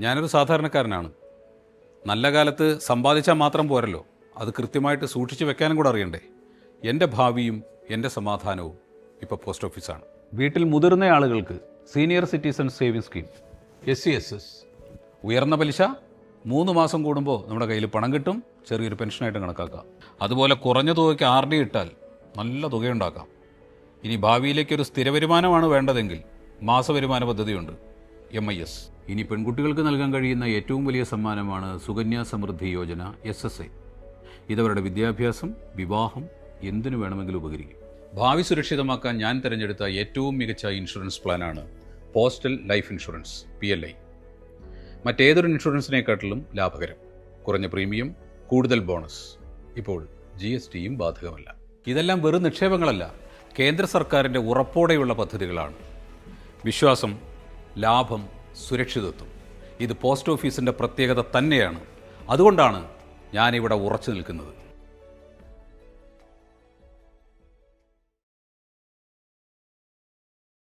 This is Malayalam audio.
ഞാനൊരു സാധാരണക്കാരനാണ്. നല്ല കാലത്ത് സമ്പാദിച്ചാൽ മാത്രം പോരല്ലോ, അത് കൃത്യമായിട്ട് സൂക്ഷിച്ച് വെക്കാനും കൂടെ അറിയണ്ടേ. എൻ്റെ ഭാവിയും എൻ്റെ സമാധാനവും ഇപ്പോൾ പോസ്റ്റ് ഓഫീസാണ്. വീട്ടിൽ മുതിർന്ന ആളുകൾക്ക് senior citizen saving scheme SCSS, ഉയർന്ന പലിശ, 3 മാസം കൂടുമ്പോൾ നമ്മുടെ കയ്യിൽ പണം കിട്ടും, ചെറിയൊരു പെൻഷനായിട്ട് കണക്കാക്കാം. അതുപോലെ കുറഞ്ഞ തുകയ്ക്ക് RD ഇട്ടാൽ നല്ല തുകയുണ്ടാക്കാം. ഇനി ഭാവിയിലേക്കൊരു സ്ഥിര വരുമാനമാണ് വേണ്ടതെങ്കിൽ മാസവരുമാന പദ്ധതിയുണ്ട്, MIS. ഇനി പെൺകുട്ടികൾക്ക് നൽകാൻ കഴിയുന്ന ഏറ്റവും വലിയ സമ്മാനമാണ് സുകന്യ സമൃദ്ധി യോജന SSA. ഇതവരുടെ വിദ്യാഭ്യാസം, വിവാഹം, എന്തിനു വേണമെങ്കിലും ഉപകരിക്കും. ഭാവി സുരക്ഷിതമാക്കാൻ ഞാൻ തിരഞ്ഞെടുത്ത ഏറ്റവും മികച്ച ഇൻഷുറൻസ് പ്ലാനാണ് പോസ്റ്റൽ ലൈഫ് ഇൻഷുറൻസ് PLI. മറ്റേതൊരു ഇൻഷുറൻസിനെക്കാട്ടിലും ലാഭകരം, കുറഞ്ഞ പ്രീമിയം, കൂടുതൽ ബോണസ്, ഇപ്പോൾ GSTയും ബാധകമല്ല. ഇതെല്ലാം വെറും നിക്ഷേപങ്ങളല്ല, കേന്ദ്ര സർക്കാരിൻ്റെ ഉറപ്പോടെയുള്ള പദ്ധതികളാണ്. വിശ്വാസം, ലാഭം, സുരക്ഷിതത്വം, ഇത് പോസ്റ്റ് ഓഫീസിൻ്റെ പ്രത്യേകത തന്നെയാണ്. അതുകൊണ്ടാണ് ഞാനിവിടെ ഉറച്ചു നിൽക്കുന്നത്.